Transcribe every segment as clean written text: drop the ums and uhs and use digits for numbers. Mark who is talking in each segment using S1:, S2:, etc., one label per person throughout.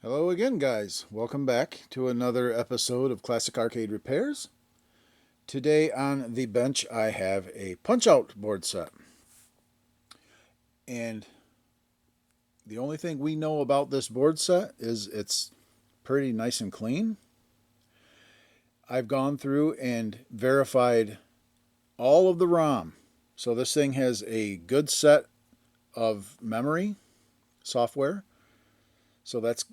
S1: Hello again, guys. Welcome back to another episode of Classic Arcade Repairs. Today on the bench I have a punch-out board set. And the only thing we know about this board set is it's pretty nice and clean. I've gone through and verified all of the ROM. So this thing has a good set of memory software. So that's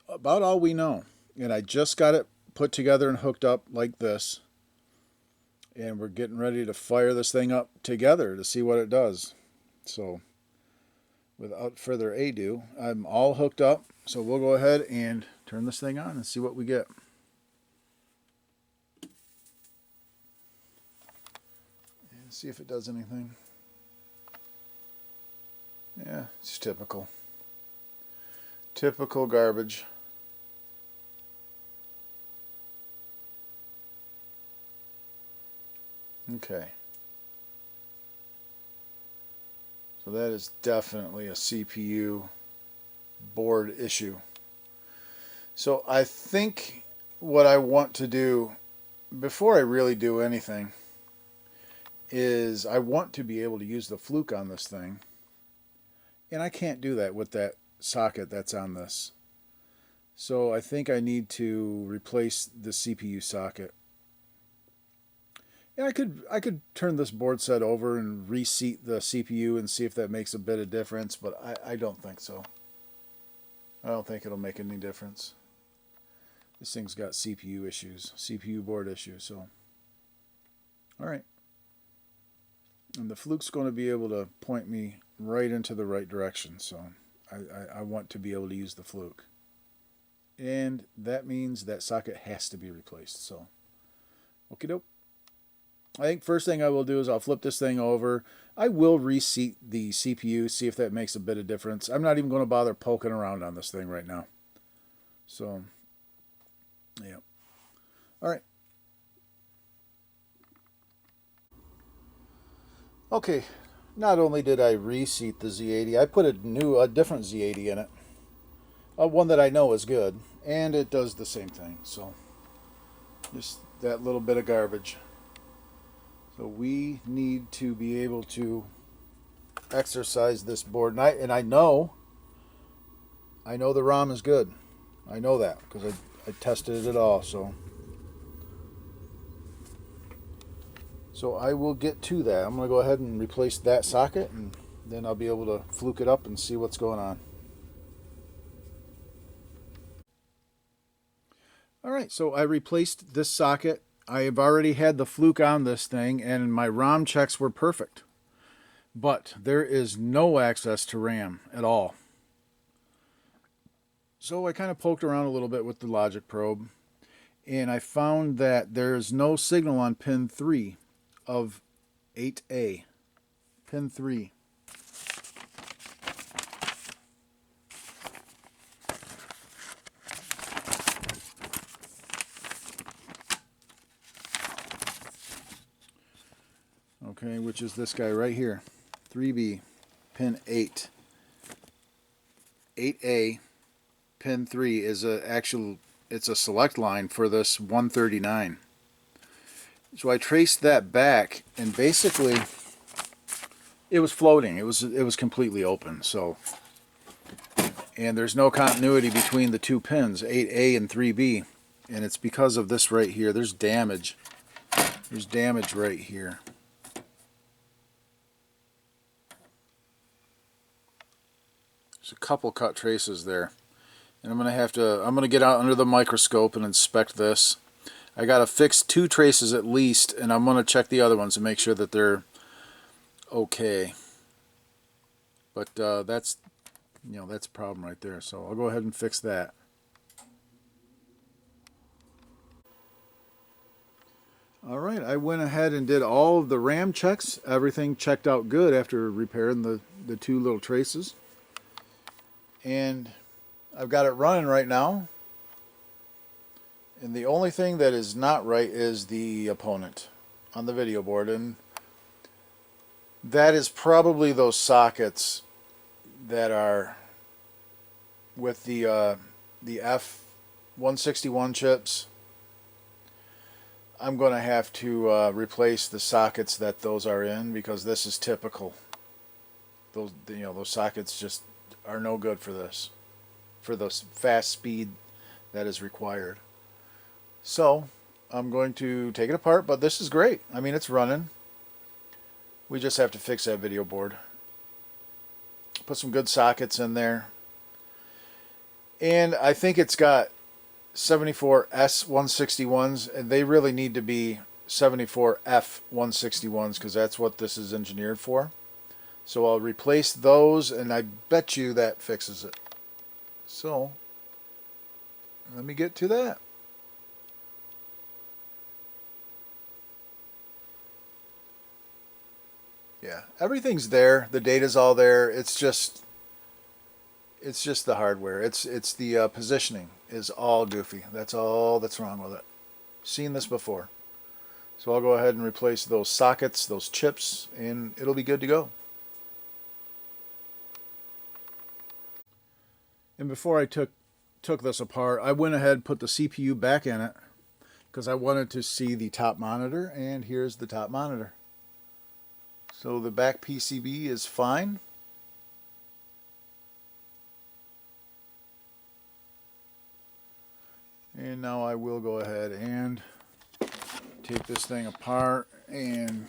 S1: about all we know. And I just got it put together and hooked up like this. And we're getting ready to fire this thing up together to see what it does. So without further ado, I'm all hooked up. So we'll go ahead and turn this thing on and see what we get. And see if it does anything. Yeah, it's typical. Typical garbage. Okay. So that is definitely a CPU board issue. So I think what I want to do before I really do anything is I want to be able to use the fluke on this thing. And I can't do that with that socket that's on this. So I think I need to replace the CPU socket. And I could turn this board set over and reseat the CPU and see if that makes a bit of difference, but I don't think so. I don't think it'll make any difference. This thing's got CPU issues, CPU board issues, so. Alright. And the fluke's going to be able to point me right into the right direction, so I want to be able to use the fluke. And that means that socket has to be replaced, so. Okie doke. I think first thing I will do is I'll flip this thing over. I will reseat the CPU, see if that makes a bit of difference. I'm not even going to bother poking around on this thing right now. So, yeah. All right. Okay. Not only did I reseat the Z80, I put a different Z80 in it. One that I know is good, and it does the same thing. So, just that little bit of garbage. So we need to be able to exercise this board, and I know the ROM is good. I know that because I tested it all. So I will get to that. I'm going to go ahead and replace that socket, and then I'll be able to fluke it up and see what's going on. All right, so I replaced this socket. I have already had the fluke on this thing, and my ROM checks were perfect. But there is no access to RAM at all. So I kind of poked around a little bit with the logic probe, and I found that there's no signal on pin 3 of 8A. Pin 3. Okay, which is this guy right here, 3B, pin 8. 8A, pin 3 is it's a select line for this 139. So I traced that back, and basically it was floating. It was completely open. So, and there's no continuity between the two pins, 8A and 3B, and it's because of this right here. There's damage. There's damage right here. There's a couple cut traces there, and I'm gonna get out under the microscope and inspect this. I gotta fix 2 traces at least, and I'm gonna check the other ones and make sure that they're okay. But that's a problem right there. So I'll go ahead and fix that. All right, I went ahead and did all of the RAM checks. Everything checked out good after repairing the 2 little traces. And I've got it running right now. And the only thing that is not right is the opponent on the video board. And that is probably those sockets that are with the the F161 chips, I'm going to have to replace the sockets that those are in, because this is typical. Those sockets just are no good for this, for the fast speed that is required. So I'm going to take it apart, but this is great. I mean, it's running. We just have to fix that video board. Put some good sockets in there. And I think it's got 74 S161s, and they really need to be 74 F161s, because that's what this is engineered for. So I'll replace those, and I bet you that fixes it. So let me get to that. Yeah, everything's there. The data's all there. It's just the hardware. It's the positioning is all goofy. That's all that's wrong with it. Seen this before. So I'll go ahead and replace those sockets, those chips, and it'll be good to go. And before I took this apart, I went ahead and put the CPU back in it, because I wanted to see the top monitor, and here's the top monitor. So the back PCB is fine. And now I will go ahead and take this thing apart and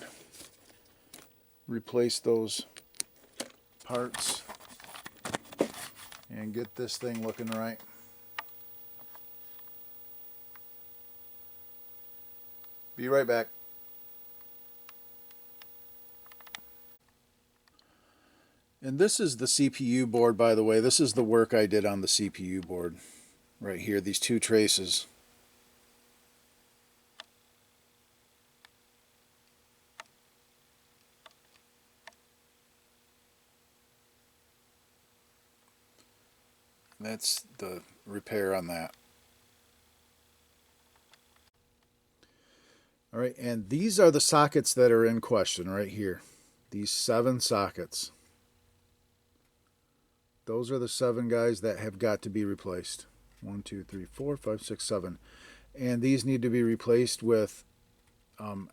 S1: replace those parts and get this thing looking right. Be right back. And this is the CPU board, by the way. This is the work I did on the CPU board. Right here, these two traces. That's the repair on that. All right, and these are the sockets that are in question right here. These 7 sockets. Those are the 7 guys that have got to be replaced. 1, 2, 3, 4, 5, 6, 7. And these need to be replaced with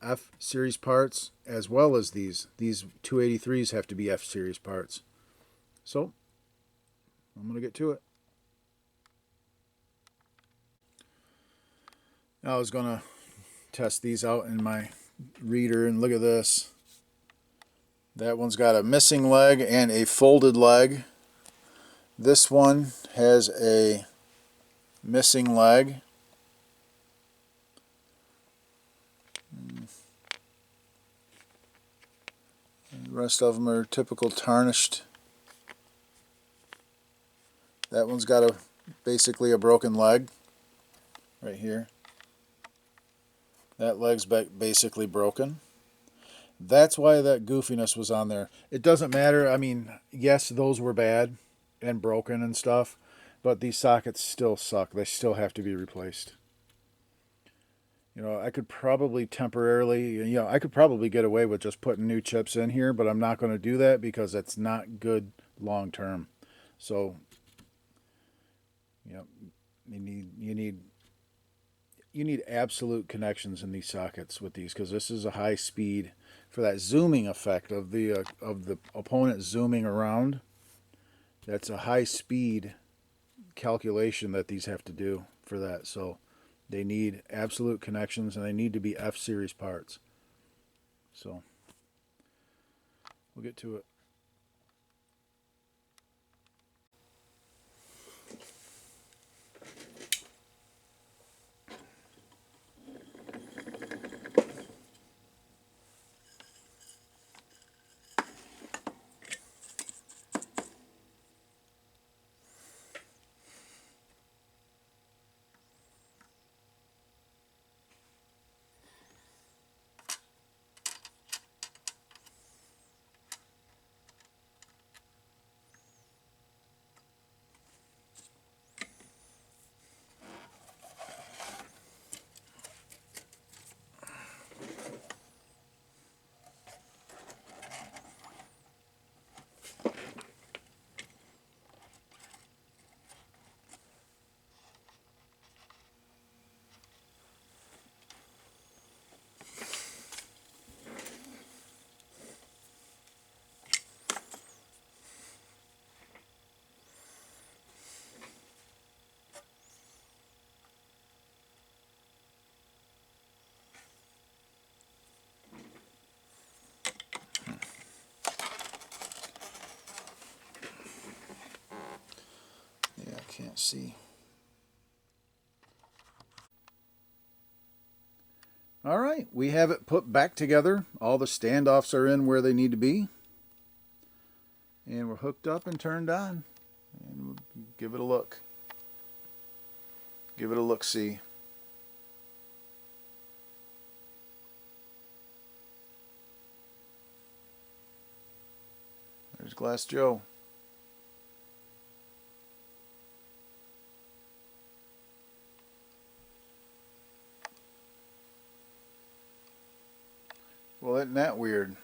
S1: F series parts, as well as these. These 283s have to be F series parts. So I'm going to get to it. I was going to test these out in my reader, and look at this. That one's got a missing leg and a folded leg. This one has a missing leg. The rest of them are typical tarnished. That one's got basically a broken leg right here. That leg's basically broken. That's why that goofiness was on there. It doesn't matter. I mean, yes, those were bad and broken and stuff, but these sockets still suck. They still have to be replaced. You know, I could probably temporarily, I could probably get away with just putting new chips in here, but I'm not going to do that because it's not good long term. So, you need absolute connections in these sockets with these, because this is a high speed for that zooming effect of the opponent zooming around. That's a high speed calculation that these have to do for that. So they need absolute connections, and they need to be F series parts. So we'll get to it. can't see. All right, we have it put back together. All the standoffs are in where they need to be. And we're hooked up and turned on. And we'll give it a look. Give it a look-see. There's Glass Joe. Well, isn't that weird?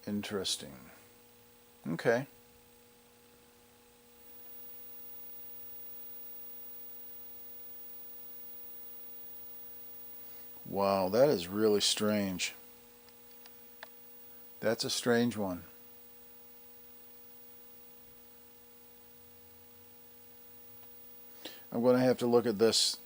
S1: Interesting. Okay. Wow, that is really strange. That's a strange one. I'm going to have to look at this.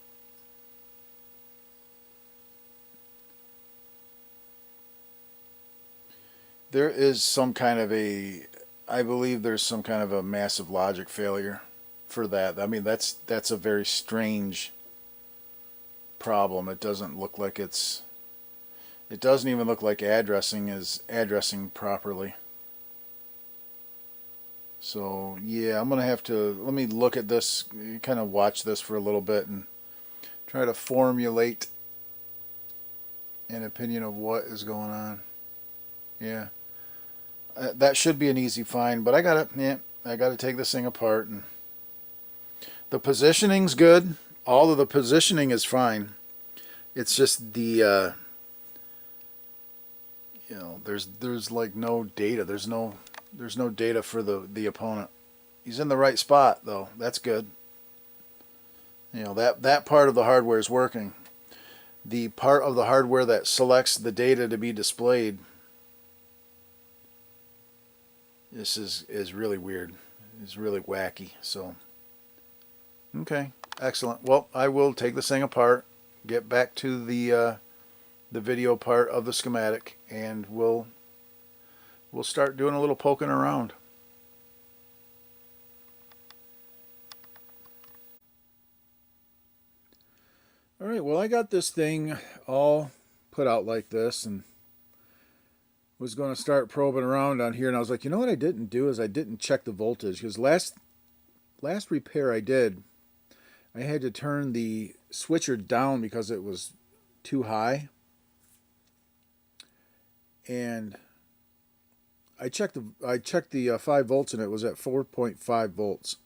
S1: There is some kind of I believe there's some kind of a massive logic failure for that. I mean, that's a very strange problem. It doesn't look like it doesn't even look like addressing is addressing properly. So yeah, I'm gonna have to, let me look at this, kind of watch this for a little bit and try to formulate an opinion of what is going on. Yeah, that should be an easy find, but I gotta take this thing apart, and the positioning's good. All of the positioning is fine. It's just the you know, there's like no data. There's no data for the opponent. He's in the right spot though. That's good. You know, that part of the hardware is working. The part of the hardware that selects the data to be displayed, this is really weird. It's really wacky. So okay, excellent. Well, I will take this thing apart, get back to the video part of the schematic, and we'll start doing a little poking around. All right, well, I got this thing all put out like this and was going to start probing around on here, and I was like, you know what I didn't do is I didn't check the voltage, because last repair I did, I had to turn the switcher down because it was too high. And I checked the 5 volts, and it was at 4.5 volts.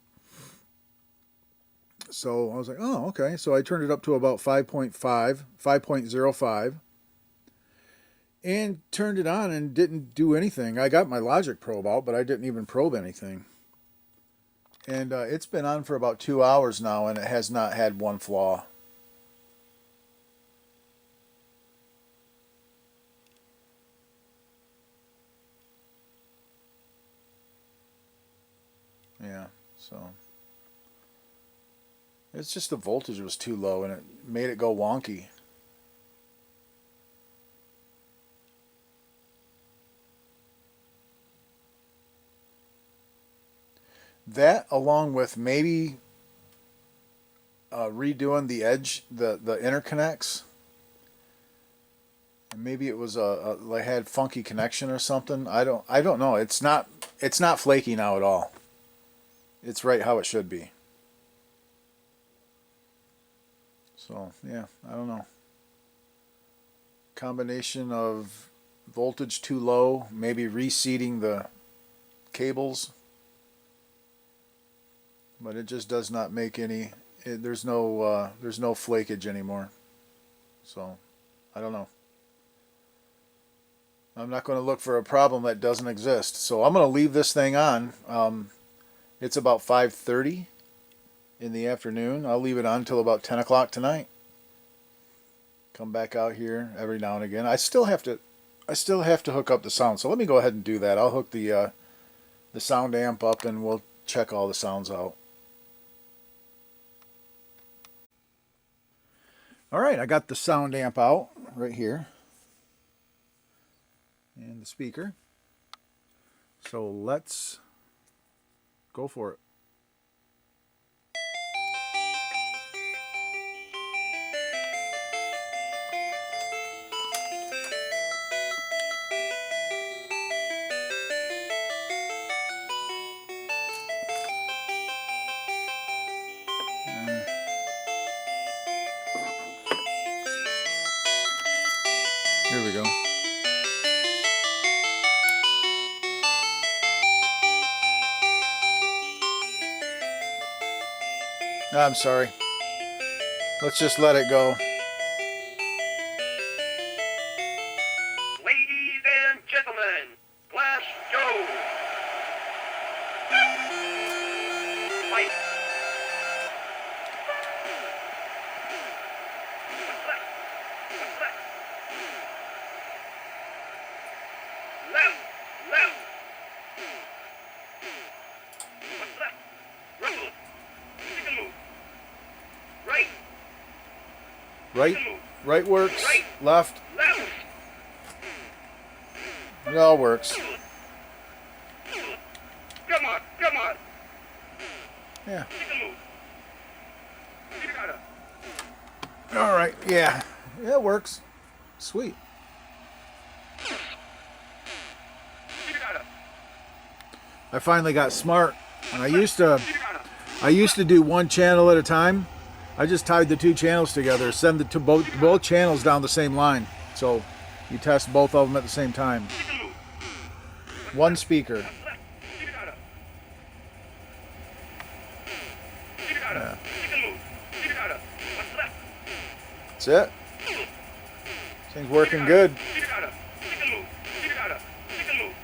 S1: So I was like, oh, okay. So I turned it up to about 5.05, and turned it on and didn't do anything. I got my logic probe out, but I didn't even probe anything. And it's been on for about 2 hours now, and it has not had one flaw. Yeah, so it's just the voltage was too low, and it made it go wonky. That, along with maybe redoing the edge, the interconnects. Maybe it was like had funky connection or something. I don't know. It's not flaky now at all. It's right how it should be. So yeah, I don't know. Combination of voltage too low, maybe reseating the cables, but it just does not make any. There's no flakage anymore. So I don't know. I'm not going to look for a problem that doesn't exist. So I'm going to leave this thing on. It's about 5:30 in the afternoon. I'll leave it on until about 10 o'clock tonight. Come back out here every now and again. I still have to hook up the sound. So let me go ahead and do that. I'll hook the sound amp up, and we'll check all the sounds out. All right, I got the sound amp out right here and the speaker. So let's go for it. Here we go. I'm sorry. Let's just let it go.
S2: Ladies and gentlemen, Flash Joe. Fight. Left, left. What's left? Rumble. Take a move. Right.
S1: Right, right works.
S2: Right.
S1: Left.
S2: Left.
S1: It all works.
S2: Come on, come on.
S1: Yeah.
S2: Take a move. You got it.
S1: All right. Yeah. Yeah, it works. Sweet.
S2: You got it.
S1: I finally got smart. And I used to
S2: You got it.
S1: do one channel at a time. I just tied the two channels together, send the both channels down the same line. So you test both of them at the same time.
S2: Take a move.
S1: One speaker.
S2: Left. You got it. You got it. Take a move. You got it. What's left?
S1: That's it. Things working good.
S2: You got it. Take a move. You got it. Take a move.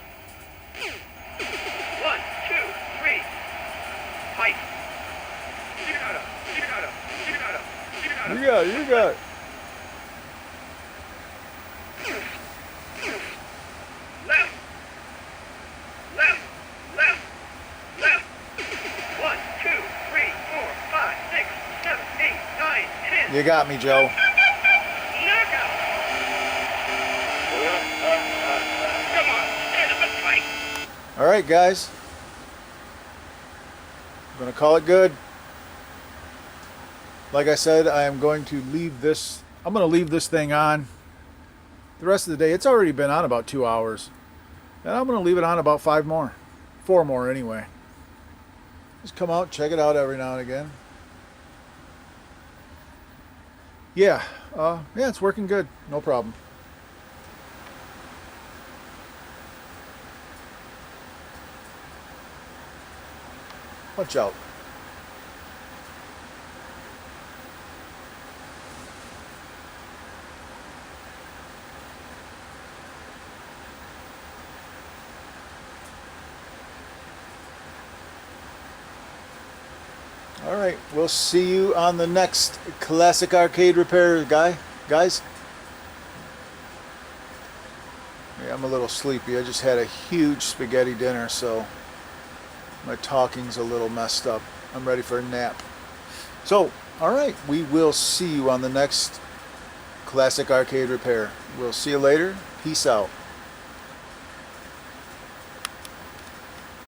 S2: 1, 2, 3. Fight. You got it. You got it. You got it. You got it.
S1: You got it. You got it.
S2: Left. Left. Left. Left. 1, 2, 3, 4, 5, 6, 7, 8, 9, 10.
S1: You got me, Joe.
S2: Knockout. Come on. Stand up and fight.
S1: All right, guys. I'm going to call it good. Like I said, I am going to leave this. I'm going to leave this thing on the rest of the day. It's already been on about 2 hours. And I'm going to leave it on about 5 more. 4 more anyway. Just come out, check it out every now and again. Yeah, yeah, it's working good. No problem. Watch out. All right, we'll see you on the next Classic Arcade Repair guys. Yeah, I'm a little sleepy. I just had a huge spaghetti dinner, so my talking's a little messed up. I'm ready for a nap. So, all right, we will see you on the next Classic Arcade Repair. We'll see you later. Peace out.